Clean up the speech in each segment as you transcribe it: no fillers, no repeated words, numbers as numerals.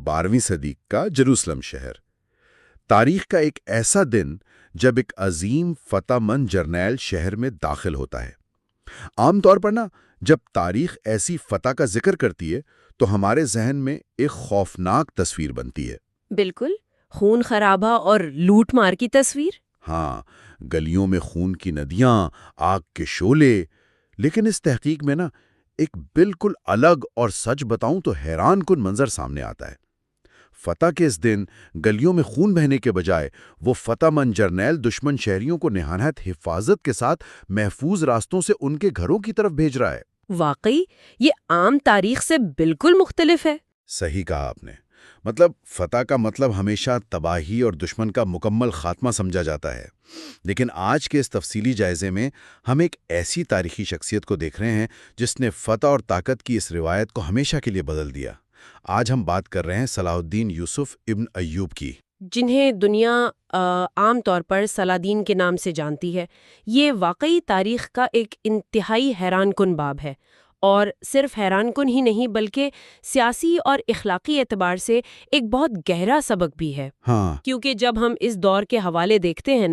12ویں صدی کا جروسلم شہر، تاریخ کا ایک ایسا دن جب ایک عظیم فتح مند جرنیل شہر میں داخل ہوتا ہے۔ عام طور پر جب تاریخ ایسی فتح کا ذکر کرتی ہے تو ہمارے ذہن میں ایک خوفناک تصویر بنتی ہے۔ بالکل، خون خرابہ اور لوٹ مار کی تصویر۔ ہاں، گلیوں میں خون کی ندیاں، آگ کے شعلے۔ لیکن اس تحقیق میں ایک بالکل الگ اور سچ بتاؤں تو حیران کن منظر سامنے آتا ہے۔ فتح کے اس دن گلیوں میں خون بہنے کے بجائے وہ فتح مند جرنیل دشمن شہریوں کو نہایت حفاظت کے ساتھ محفوظ راستوں سے ان کے گھروں کی طرف بھیج رہا ہے۔ واقعی یہ عام تاریخ سے بالکل مختلف ہے۔ صحیح کہا آپ نے۔ فتح کا مطلب ہمیشہ تباہی اور دشمن کا مکمل خاتمہ سمجھا جاتا ہے، لیکن آج کے اس تفصیلی جائزے میں ہم ایک ایسی تاریخی شخصیت کو دیکھ رہے ہیں جس نے فتح اور طاقت کی اس روایت کو ہمیشہ کے لیے بدل دیا۔ آج ہم بات کر رہے ہیں صلاح الدین یوسف ابن ایوب کی، جنہیں دنیا عام طور پر صلاح الدین کے نام سے جانتی ہے۔ یہ واقعی تاریخ کا ایک انتہائی حیران کن باب ہے، اور صرف حیران کن ہی نہیں بلکہ سیاسی اور اخلاقی اعتبار سے ایک بہت گہرا سبق بھی ہے۔ کیونکہ جب ہم اس دور کے حوالے دیکھتے ہیں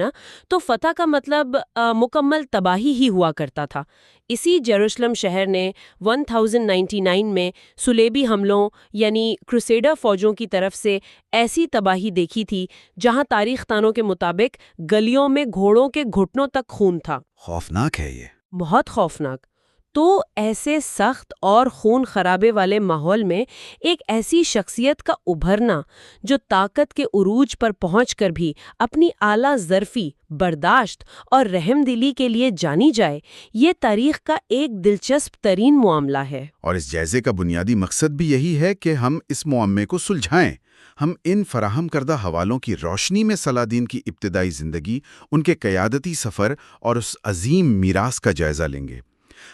تو فتح کا مطلب مکمل تباہی ہی ہوا کرتا تھا۔ اسی جیروسلم شہر نے 1099 میں صلیبی حملوں یعنی کروسیڈر فوجوں کی طرف سے ایسی تباہی دیکھی تھی جہاں تاریخ دانوں کے مطابق گلیوں میں گھوڑوں کے گھٹنوں تک خون تھا۔ خوفناک ہے یہ، بہت خوفناک۔ تو ایسے سخت اور خون خرابے والے ماحول میں ایک ایسی شخصیت کا ابھرنا جو طاقت کے عروج پر پہنچ کر بھی اپنی اعلیٰ ظرفی، برداشت اور رحم دلی کے لیے جانی جائے، یہ تاریخ کا ایک دلچسپ ترین معاملہ ہے۔ اور اس جائزے کا بنیادی مقصد بھی یہی ہے کہ ہم اس معمے کو سلجھائیں۔ ہم ان فراہم کردہ حوالوں کی روشنی میں صلاح الدین کی ابتدائی زندگی، ان کے قیادتی سفر اور اس عظیم میراث کا جائزہ لیں گے۔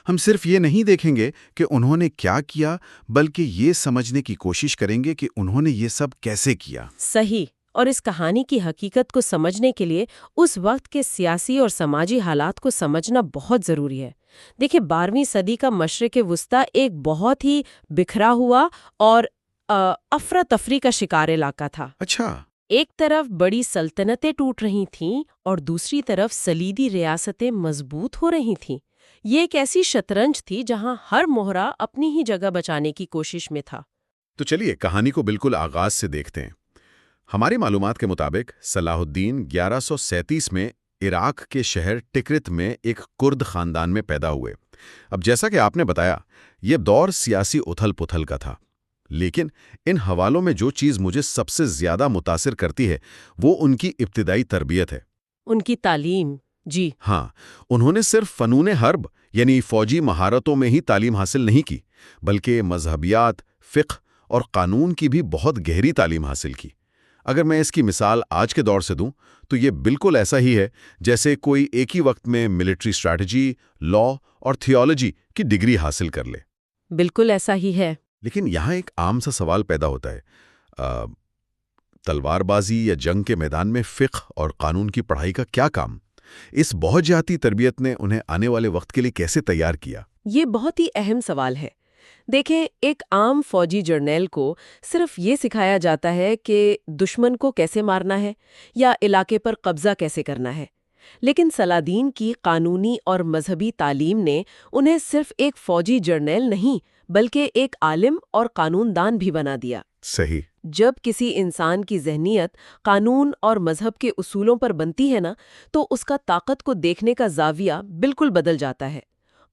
ہم صرف یہ نہیں دیکھیں گے کہ انہوں نے کیا کیا، بلکہ یہ سمجھنے کی کوشش کریں گے کہ انہوں نے یہ سب کیسے کیا۔ صحیح۔ اور اس کہانی کی حقیقت کو سمجھنے کے لیے اس وقت کے سیاسی اور سماجی حالات کو سمجھنا بہت ضروری ہے۔ دیکھیں، 12ویں صدی کا مشرق وسطیٰ ایک بہت ہی بکھرا ہوا اور افراتفری کا شکار علاقہ تھا۔ اچھا۔ ایک طرف بڑی سلطنتیں ٹوٹ رہی تھیں اور دوسری طرف سلیدی ریاستیں مضبوط ہو رہی تھیں۔ یہ ایک ایسی شطرنج تھی جہاں ہر مہرہ اپنی ہی جگہ بچانے کی کوشش میں تھا۔ تو چلیے کہانی کو بالکل آغاز سے دیکھتے ہیں۔ ہماری معلومات کے مطابق صلاح الدین 1137 میں عراق کے شہر ٹکرت میں ایک کرد خاندان میں پیدا ہوئے۔ اب جیسا کہ آپ نے بتایا، یہ دور سیاسی اتھل پتھل کا تھا، لیکن ان حوالوں میں جو چیز مجھے سب سے زیادہ متاثر کرتی ہے وہ ان کی ابتدائی تربیت ہے، ان کی تعلیم۔ جی ہاں، انہوں نے صرف فنون حرب یعنی فوجی مہارتوں میں ہی تعلیم حاصل نہیں کی، بلکہ مذہبیات، فقہ اور قانون کی بھی بہت گہری تعلیم حاصل کی۔ اگر میں اس کی مثال آج کے دور سے دوں تو یہ بالکل ایسا ہی ہے جیسے کوئی ایک ہی وقت میں ملٹری اسٹریٹجی، لا اور تھیولوجی کی ڈگری حاصل کر لے۔ بالکل ایسا ہی ہے۔ لیکن یہاں ایک عام سا سوال پیدا ہوتا ہے، تلوار بازی یا جنگ کے میدان میں فقہ اور قانون کی پڑھائی کا کیا کام؟ اس بہت جہتی تربیت نے انہیں آنے والے وقت کے لیے کیسے تیار کیا؟ یہ بہت ہی اہم سوال ہے۔ دیکھیں، ایک عام فوجی جرنیل کو صرف یہ سکھایا جاتا ہے کہ دشمن کو کیسے مارنا ہے یا علاقے پر قبضہ کیسے کرنا ہے، لیکن صلاح الدین کی قانونی اور مذہبی تعلیم نے انہیں صرف ایک فوجی جرنیل نہیں بلکہ ایک عالم اور قانون دان بھی بنا دیا۔ صحیح۔ جب کسی انسان کی ذہنیت قانون اور مذہب کے اصولوں پر بنتی ہے تو اس کا طاقت کو دیکھنے کا زاویہ بالکل بدل جاتا ہے۔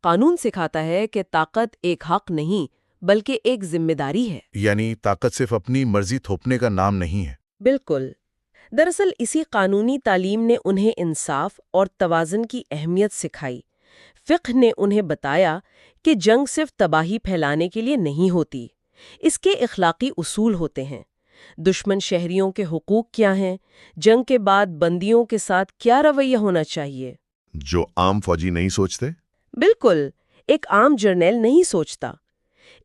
قانون سکھاتا ہے کہ طاقت ایک حق نہیں بلکہ ایک ذمہ داری ہے۔ یعنی طاقت صرف اپنی مرضی تھوپنے کا نام نہیں ہے۔ بالکل۔ دراصل اسی قانونی تعلیم نے انہیں انصاف اور توازن کی اہمیت سکھائی۔ فقہ نے انہیں بتایا کہ جنگ صرف تباہی پھیلانے کے لیے نہیں ہوتی، اس کے اخلاقی اصول ہوتے ہیں۔ دشمن شہریوں کے حقوق کیا ہیں، جنگ کے بعد بندیوں کے ساتھ کیا رویہ ہونا چاہیے، جو عام فوجی نہیں سوچتے؟ بالکل، ایک عام جرنیل نہیں سوچتا۔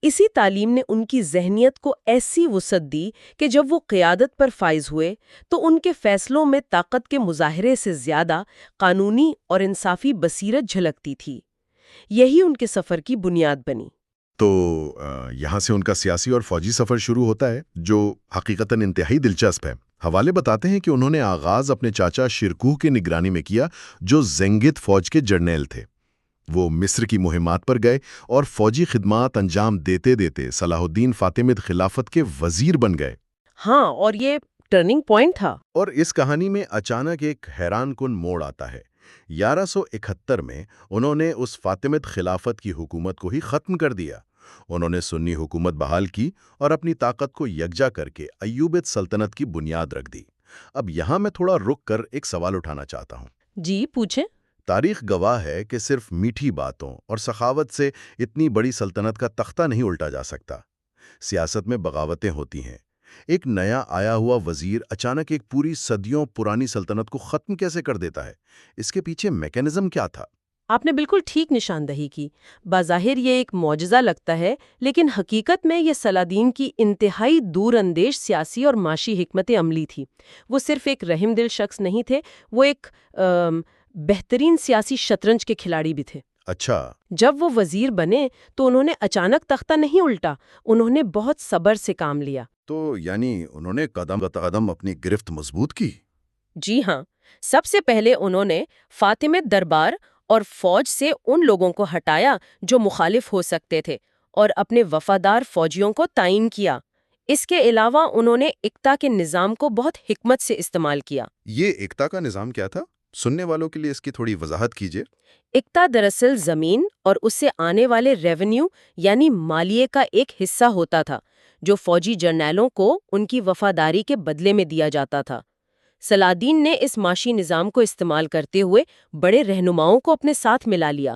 اسی تعلیم نے ان کی ذہنیت کو ایسی وسعت دی کہ جب وہ قیادت پر فائز ہوئے تو ان کے فیصلوں میں طاقت کے مظاہرے سے زیادہ قانونی اور انصافی بصیرت جھلکتی تھی۔ یہی ان کے سفر کی بنیاد بنی۔ تو یہاں سے ان کا سیاسی اور فوجی سفر شروع ہوتا ہے جو حقیقتاً انتہائی دلچسپ ہے۔ حوالے بتاتے ہیں کہ انہوں نے آغاز اپنے چاچا شرکوہ کی نگرانی میں کیا جو زنگت فوج کے جرنیل تھے۔ وہ مصر کی مہمات پر گئے اور فوجی خدمات انجام دیتے دیتے صلاح الدین فاطمید خلافت کے وزیر بن گئے۔ ہاں، اور یہ ٹرننگ پوائنٹ تھا۔ اور اس کہانی میں اچانک ایک حیران کن موڑ آتا ہے۔ 1171 میں انہوں نے اس فاطمید خلافت کی حکومت کو ہی ختم کر دیا۔ انہوں نے سنی حکومت بحال کی اور اپنی طاقت کو یکجا کر کے ایوبید سلطنت کی بنیاد رکھ دی۔ اب یہاں میں تھوڑا رک کر ایک سوال اٹھانا چاہتا ہوں۔ جی پوچھیں۔ تاریخ گواہ ہے کہ صرف میٹھی باتوں اور سخاوت سے اتنی بڑی سلطنت کا تختہ نہیں الٹا جا سکتا۔ سیاست میں بغاوتیں ہوتی ہیں۔ ایک نیا آیا ہوا وزیر اچانک ایک پوری صدیوں پرانی سلطنت کو ختم کیسے کر دیتا ہے؟ اس کے پیچھے میکینزم کیا تھا؟ آپ نے بالکل ٹھیک نشاندہی کی۔ بظاہر یہ ایک معجزہ لگتا ہے، لیکن حقیقت میں یہ صلاح کی انتہائی دور اندیش سیاسی اور معاشی حکمت عملی تھی۔ وہ صرف ایک رحم دل شخص نہیں تھے، وہ ایک بہترین سیاسی شطرنج کے کھلاڑی بھی تھے۔ اچھا۔ جب وہ وزیر بنے تو انہوں نے اچانک تختہ نہیں الٹا، انہوں نے بہت صبر سے کام لیا۔ تو یعنی انہوں نے قدم قدم اپنی گرفت مضبوط کی؟ جی ہاں، سب سے پہلے انہوں نے فاطمید دربار اور فوج سے ان لوگوں کو ہٹایا جو مخالف ہو سکتے تھے اور اپنے وفادار فوجیوں کو تعین کیا۔ اس کے علاوہ انہوں نے اقتا کے نظام کو بہت حکمت سے استعمال کیا۔ یہ اقتا کا نظام کیا تھا؟ سننے والوں کے لیے اس کی تھوڑی وضاحت کیجیے۔ اقتا دراصل زمین اور اس سے آنے والے ریونیو یعنی مالیے کا ایک حصہ ہوتا تھا جو فوجی جرنیلوں کو ان کی وفاداری کے بدلے میں دیا جاتا تھا۔ صلاح الدین نے اس معاشی نظام کو استعمال کرتے ہوئے بڑے رہنماؤں کو اپنے ساتھ ملا لیا۔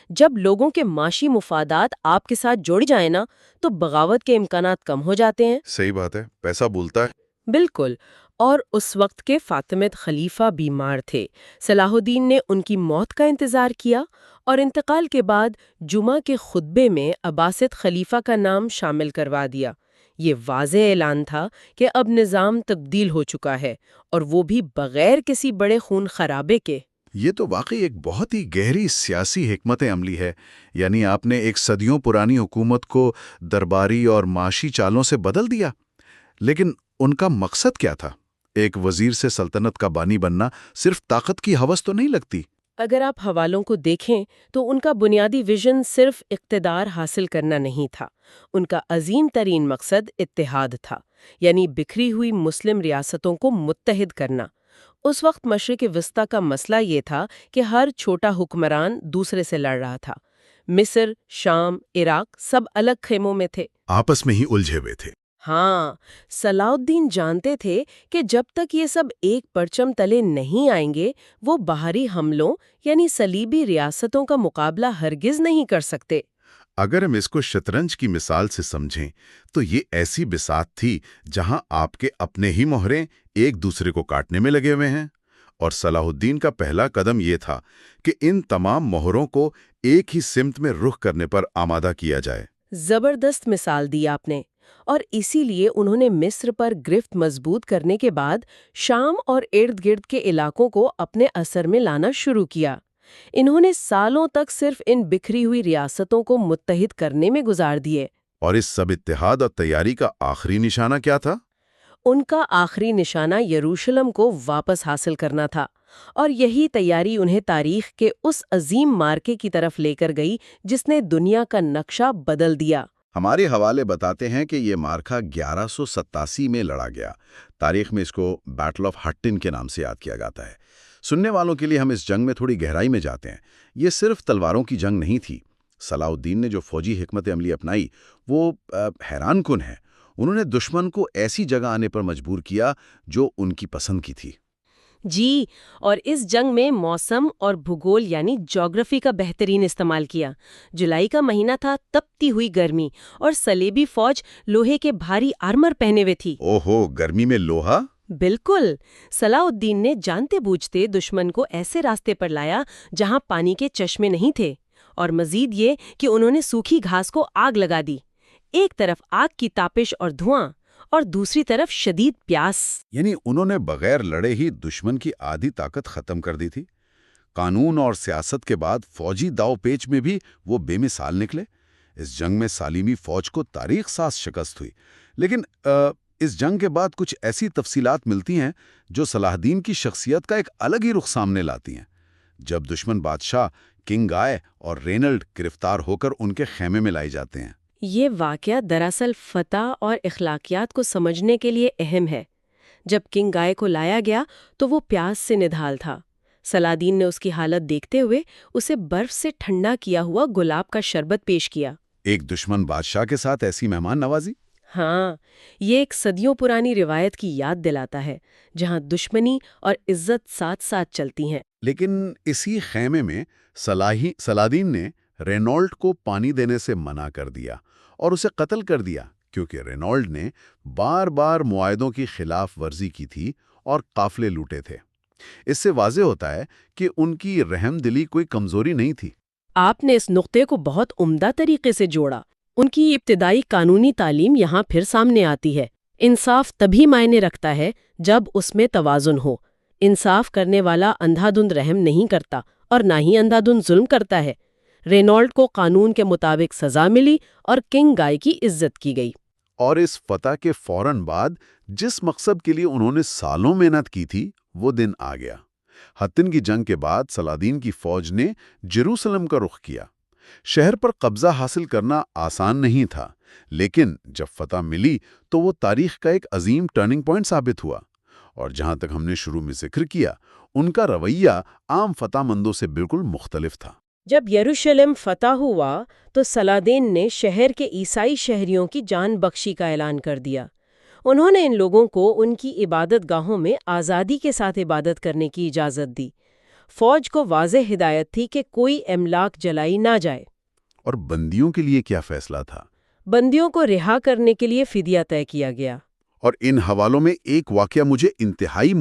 جب لوگوں کے معاشی مفادات آپ کے ساتھ جڑ جائیں نا تو بغاوت کے امکانات کم ہو جاتے ہیں۔ صحیح بات ہے، پیسہ بولتا ہے۔ بالکل۔ اور اس وقت کے فاطمید خلیفہ بیمار تھے۔ صلاح الدین نے ان کی موت کا انتظار کیا اور انتقال کے بعد جمعہ کے خطبے میں عباسد خلیفہ کا نام شامل کروا دیا۔ یہ واضح اعلان تھا کہ اب نظام تبدیل ہو چکا ہے، اور وہ بھی بغیر کسی بڑے خون خرابے کے۔ یہ تو واقعی ایک بہت ہی گہری سیاسی حکمت عملی ہے۔ یعنی آپ نے ایک صدیوں پرانی حکومت کو درباری اور معاشی چالوں سے بدل دیا۔ لیکن ان کا مقصد کیا تھا؟ ایک وزیر سے سلطنت کا بانی بننا صرف طاقت کی ہوس تو نہیں لگتی۔ اگر آپ حوالوں کو دیکھیں تو ان کا بنیادی ویژن صرف اقتدار حاصل کرنا نہیں تھا، ان کا عظیم ترین مقصد اتحاد تھا، یعنی بکھری ہوئی مسلم ریاستوں کو متحد کرنا۔ اس وقت مشرق وسطیٰ کا مسئلہ یہ تھا کہ ہر چھوٹا حکمران دوسرے سے لڑ رہا تھا۔ مصر، شام، عراق سب الگ خیموں میں تھے، آپس میں ہی الجھے ہوئے تھے۔ ہاں، صلاح الدین جانتے تھے کہ جب تک یہ سب ایک پرچم تلے نہیں آئیں گے وہ باہری حملوں یعنی صلیبی ریاستوں کا مقابلہ ہرگز نہیں کر سکتے۔ اگر ہم اس کو شطرنج کی مثال سے سمجھیں تو یہ ایسی بساط تھی جہاں آپ کے اپنے ہی مہرے ایک دوسرے کو کاٹنے میں لگے ہوئے ہیں، اور صلاح الدین کا پہلا قدم یہ تھا کہ ان تمام مہروں کو ایک ہی سمت میں رخ کرنے پر آمادہ کیا جائے۔ زبردست مثال دی آپ نے، اور اسی لیے انہوں نے مصر پر گرفت مضبوط کرنے کے بعد شام اور ارد گرد کے علاقوں کو اپنے اثر میں لانا شروع کیا۔ انہوں نے سالوں تک صرف ان بکھری ہوئی ریاستوں کو متحد کرنے میں گزار دیے۔ اور اس سب اتحاد اور تیاری کا آخری نشانہ کیا تھا؟ ان کا آخری نشانہ یروشلم کو واپس حاصل کرنا تھا، اور یہی تیاری انہیں تاریخ کے اس عظیم مارکے کی طرف لے کر گئی جس نے دنیا کا نقشہ بدل دیا۔ ہمارے حوالے بتاتے ہیں کہ یہ مارکا 1187 میں لڑا گیا۔ تاریخ میں اس کو بیٹل آف ہٹن کے نام سے یاد کیا جاتا ہے۔ سننے والوں کے لیے ہم اس جنگ میں تھوڑی گہرائی میں جاتے ہیں۔ یہ صرف تلواروں کی جنگ نہیں تھی۔ صلاح الدین نے جو فوجی حکمت عملی اپنائی وہ حیران کن ہے۔ انہوں نے دشمن کو ایسی جگہ آنے پر مجبور کیا جو ان کی پسند کی تھی۔ جی، اور اس جنگ میں موسم اور بھگول یعنی جغرافی کا بہترین استعمال کیا۔ جولائی کا مہینہ تھا، تپتی ہوئی گرمی، اور صلیبی فوج لوہے کے بھاری آرمر پہنے ہوئے تھی۔ اوہو، گرمی میں لوہا؟ بالکل۔ صلاح الدین نے جانتے بوجھتے دشمن کو ایسے راستے پر لایا جہاں پانی کے چشمے نہیں تھے، اور مزید یہ کہ انہوں نے سوکھی گھاس کو آگ لگا دی۔ ایک طرف آگ کی تاپش اور دھواں، اور دوسری طرف شدید پیاس۔ یعنی انہوں نے بغیر لڑے ہی دشمن کی آدھی طاقت ختم کر دی تھی۔ قانون اور سیاست کے بعد فوجی داؤ پیچ میں بھی وہ بے مثال نکلے۔ اس جنگ میں سالمی فوج کو تاریخ ساز شکست ہوئی، لیکن اس جنگ کے بعد کچھ ایسی تفصیلات ملتی ہیں جو صلاح الدین کی شخصیت کا ایک الگ ہی رخ سامنے لاتی ہیں۔ جب دشمن بادشاہ کنگ گائے اور رینلڈ گرفتار ہو کر ان کے خیمے میں لائے جاتے ہیں۔ یہ واقعہ دراصل فتح اور اخلاقیات کو سمجھنے کے لیے اہم ہے۔ جب کنگ گائے کو لایا گیا تو وہ پیاس سے نڈھال تھا۔ صلاح الدین نے اس کی حالت دیکھتے ہوئے اسے برف سے ٹھنڈا کیا ہوا گلاب کا شربت پیش کیا۔ ایک دشمن بادشاہ کے ساتھ ایسی مہمان نوازی؟ ہاں، یہ ایک صدیوں پرانی روایت کی یاد دلاتا ہے جہاں دشمنی اور عزت ساتھ ساتھ چلتی ہیں۔ لیکن اسی خیمے میں صلاح الدین نے رینالڈ کو پانی دینے سے منع کر دیا اور اسے قتل کر دیا، کیونکہ رینالڈ نے بار بار معاہدوں کی خلاف ورزی کی تھی اور قافلے لوٹے تھے۔ اس سے واضح ہوتا ہے کہ ان کی رحم دلی کوئی کمزوری نہیں تھی۔ آپ نے اس نقطے کو بہت عمدہ طریقے سے جوڑا۔ ان کی ابتدائی قانونی تعلیم یہاں پھر سامنے آتی ہے۔ انصاف تبھی معنی رکھتا ہے جب اس میں توازن ہو۔ انصاف کرنے والا اندھا دھند رحم نہیں کرتا اور نہ ہی اندھا دھند ظلم کرتا ہے۔ رینالڈ کو قانون کے مطابق سزا ملی اور کنگ گائے کی عزت کی گئی۔ اور اس فتح کے فوراً بعد جس مقصد کے لیے انہوں نے سالوں محنت کی تھی وہ دن آ گیا۔ حطن کی جنگ کے بعد صلاح الدین کی فوج نے جیروسلم کا رخ کیا۔ شہر پر قبضہ حاصل کرنا آسان نہیں تھا، لیکن جب فتح ملی تو وہ تاریخ کا ایک عظیم ٹرننگ پوائنٹ ثابت ہوا۔ اور جہاں تک ہم نے شروع میں ذکر کیا، ان کا رویہ عام فتح مندوں سے بالکل مختلف تھا۔ جب یروشلم فتح ہوا تو صلاح الدین نے شہر کے عیسائی شہریوں کی جان بخشی کا اعلان کر دیا۔ انہوں نے ان لوگوں کو ان کی عبادت گاہوں میں آزادی کے ساتھ عبادت کرنے کی اجازت دی۔ فوج کو واضح ہدایت تھی کہ کوئی املاک جلائی نہ جائے۔ اور بندیوں کے لیے کیا فیصلہ تھا؟ بندیوں کو رہا کرنے کے لیے فدیہ طے کیا گیا۔ اور ان حوالوں میں ایک واقعہ مجھے انتہائی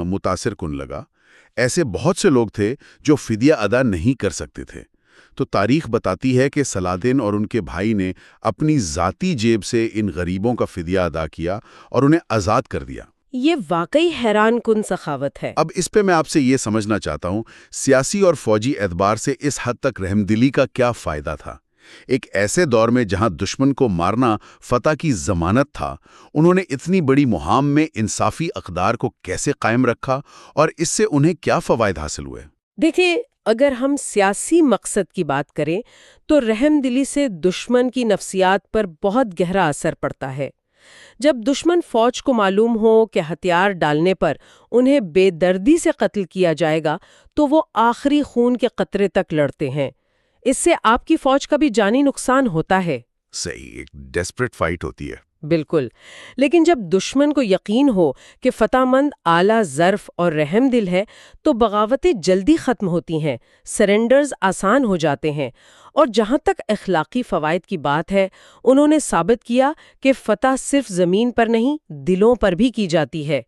متاثر کن لگا۔ ایسے بہت سے لوگ تھے جو فدیہ ادا نہیں کر سکتے تھے، تو تاریخ بتاتی ہے کہ صلاح الدین اور ان کے بھائی نے اپنی ذاتی جیب سے ان غریبوں کا فدیہ ادا کیا اور انہیں آزاد کر دیا۔ یہ واقعی حیران کن سخاوت ہے۔ اب اس پہ میں آپ سے یہ سمجھنا چاہتا ہوں، سیاسی اور فوجی اعتبار سے اس حد تک رحمدلی کا کیا فائدہ تھا؟ ایک ایسے دور میں جہاں دشمن کو مارنا فتح کی ضمانت تھا، انہوں نے اتنی بڑی مہم میں انصافی اقدار کو کیسے قائم رکھا اور اس سے انہیں کیا فوائد حاصل ہوئے؟ دیکھیں، اگر ہم سیاسی مقصد کی بات کریں تو رحم دلی سے دشمن کی نفسیات پر بہت گہرا اثر پڑتا ہے۔ جب دشمن فوج کو معلوم ہو کہ ہتھیار ڈالنے پر انہیں بے دردی سے قتل کیا جائے گا تو وہ آخری خون کے قطرے تک لڑتے ہیں۔ اس سے آپ کی فوج کا بھی جانی نقصان ہوتا ہے۔ صحیح، ایک ڈیسپریٹ فائٹ ہوتی ہے۔ بالکل، لیکن جب دشمن کو یقین ہو کہ فتح مند اعلیٰ ظرف اور رحم دل ہے تو بغاوتیں جلدی ختم ہوتی ہیں، سرنڈرز آسان ہو جاتے ہیں۔ اور جہاں تک اخلاقی فوائد کی بات ہے، انہوں نے ثابت کیا کہ فتح صرف زمین پر نہیں، دلوں پر بھی کی جاتی ہے۔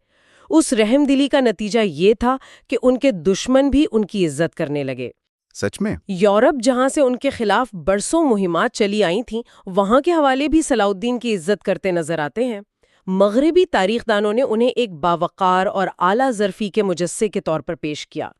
اس رحم دلی کا نتیجہ یہ تھا کہ ان کے دشمن بھی ان کی عزت کرنے لگے۔ سچ میں؟ یورپ جہاں سے ان کے خلاف برسوں مہمات چلی آئی تھیں، وہاں کے حوالے بھی صلاح الدین کی عزت کرتے نظر آتے ہیں۔ مغربی تاریخ دانوں نے انہیں ایک باوقار اور اعلیٰ ظرفی کے مجسے کے طور پر پیش کیا۔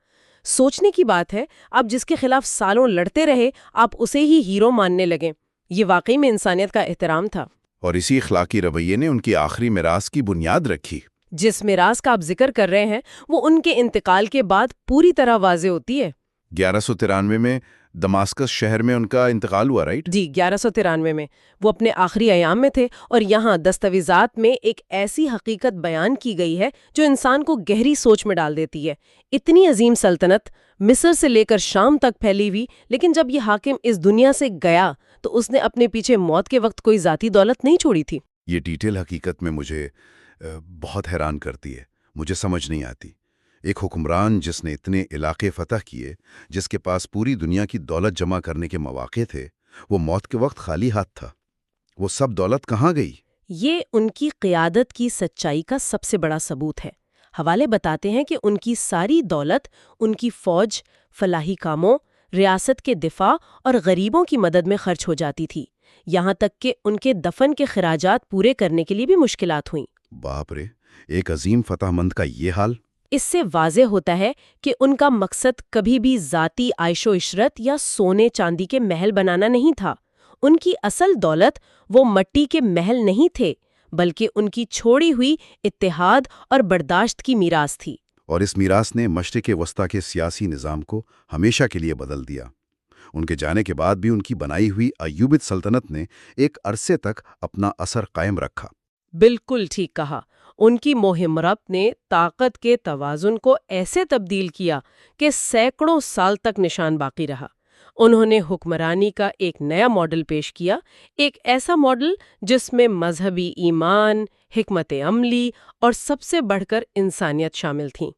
سوچنے کی بات ہے، آپ جس کے خلاف سالوں لڑتے رہے، آپ اسے ہی ہیرو ماننے لگے۔ یہ واقعی میں انسانیت کا احترام تھا۔ اور اسی اخلاقی رویے نے ان کی آخری میراث کی بنیاد رکھی۔ جس میراث کا آپ ذکر کر رہے ہیں وہ ان کے انتقال کے بعد پوری طرح واضح ہوتی ہے۔ 1193 میں دماسکس شہر میں ان کا انتقال ہوا، رائٹ؟ جی، 1193 میں وہ اپنے آخری ایام میں تھے، اور یہاں دستاویزات میں ایک ایسی حقیقت بیان کی گئی ہے جو انسان کو گہری سوچ میں ڈال دیتی ہے۔ اتنی عظیم سلطنت مصر سے لے کر شام تک پھیلی ہوئی، لیکن جب یہ حاکم اس دنیا سے گیا تو اس نے اپنے پیچھے موت کے وقت کوئی ذاتی دولت نہیں چھوڑی تھی۔ یہ ڈیٹیل حقیقت میں مجھے بہت حیران کرتی ہے، مجھے سمجھ نہیں آتی۔ ایک حکمران جس نے اتنے علاقے فتح کیے، جس کے پاس پوری دنیا کی دولت جمع کرنے کے مواقع تھے، وہ موت کے وقت خالی ہاتھ تھا۔ وہ سب دولت کہاں گئی؟ یہ ان کی قیادت کی سچائی کا سب سے بڑا ثبوت ہے۔ حوالے بتاتے ہیں کہ ان کی ساری دولت ان کی فوج، فلاحی کاموں، ریاست کے دفاع اور غریبوں کی مدد میں خرچ ہو جاتی تھی، یہاں تک کہ ان کے دفن کے خراجات پورے کرنے کے لیے بھی مشکلات ہوئیں۔ باپ رے، ایک عظیم فتح مند کا یہ حال! اس سے واضح ہوتا ہے کہ ان کا مقصد کبھی بھی ذاتی عیش و عشرت یا سونے چاندی کے محل بنانا نہیں تھا۔ ان کی اصل دولت وہ مٹی کے محل نہیں تھے، بلکہ ان کی چھوڑی ہوئی اتحاد اور برداشت کی میراث تھی۔ اور اس میراث نے مشرق وسطیٰ کے سیاسی نظام کو ہمیشہ کے لیے بدل دیا۔ ان کے جانے کے بعد بھی ان کی بنائی ہوئی ایوبید سلطنت نے ایک عرصے تک اپنا اثر قائم رکھا۔ بالکل ٹھیک کہا۔ ان کی مہم ربط نے طاقت کے توازن کو ایسے تبدیل کیا کہ سینکڑوں سال تک نشان باقی رہا۔ انہوں نے حکمرانی کا ایک نیا ماڈل پیش کیا، ایک ایسا ماڈل جس میں مذہبی ایمان، حکمت عملی اور سب سے بڑھ کر انسانیت شامل تھیں۔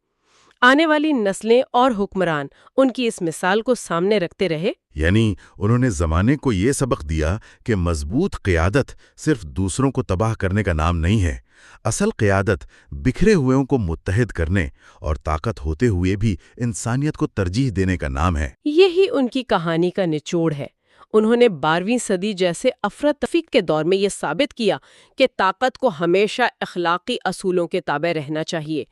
آنے والی نسلیں اور حکمران ان کی اس مثال کو سامنے رکھتے رہے۔ یعنی انہوں نے زمانے کو یہ سبق دیا کہ مضبوط قیادت صرف دوسروں کو تباہ کرنے کا نام نہیں ہے، اصل قیادت بکھرے ہوئےوں کو متحد کرنے اور طاقت ہوتے ہوئے بھی انسانیت کو ترجیح دینے کا نام ہے۔ یہی ان کی کہانی کا نچوڑ ہے۔ انہوں نے 12ویں صدی جیسے افراتفری کے دور میں یہ ثابت کیا کہ طاقت کو ہمیشہ اخلاقی اصولوں کے تابع رہنا چاہیے۔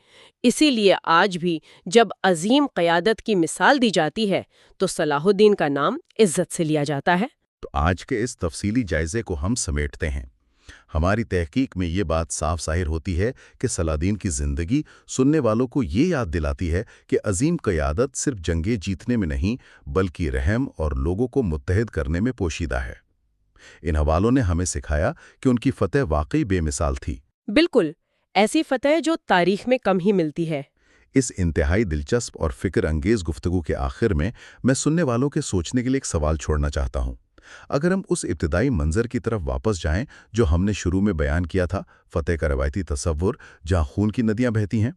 اسی لیے آج بھی جب عظیم قیادت کی مثال دی جاتی ہے تو صلاح الدین کا نام عزت سے لیا جاتا ہے۔ تو آج کے اس تفصیلی جائزے کو ہم سمیٹتے ہیں۔ ہماری تحقیق میں یہ بات صاف ظاہر ہوتی ہے کہ صلاح الدین کی زندگی سننے والوں کو یہ یاد دلاتی ہے کہ عظیم قیادت صرف جنگیں جیتنے میں نہیں بلکہ رحم اور لوگوں کو متحد کرنے میں پوشیدہ ہے۔ ان حوالوں نے ہمیں سکھایا کہ ان کی فتح واقعی بے مثال تھی۔ بالکل، ایسی فتح جو تاریخ میں کم ہی ملتی ہے۔ اس انتہائی دلچسپ اور فکر انگیز گفتگو کے آخر میں سننے والوں کے سوچنے کے لیے ایک سوال چھوڑنا چاہتا ہوں۔ اگر ہم اس ابتدائی منظر کی طرف واپس جائیں جو ہم نے شروع میں بیان کیا تھا، فتح کا روایتی تصور جہاں خون کی ندیاں بہتی ہیں،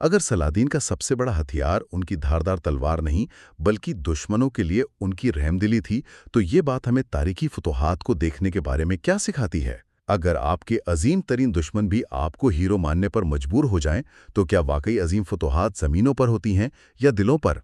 اگر صلاح الدین کا سب سے بڑا ہتھیار ان کی دھاردار تلوار نہیں بلکہ دشمنوں کے لیے ان کی رحم دلی تھی، تو یہ بات ہمیں تاریخی فتوحات کو دیکھنے کے بارے میں کیا سکھاتی ہے؟ اگر آپ کے عظیم ترین دشمن بھی آپ کو ہیرو ماننے پر مجبور ہو جائیں تو کیا واقعی عظیم فتوحات زمینوں پر ہوتی ہیں یا دلوں پر؟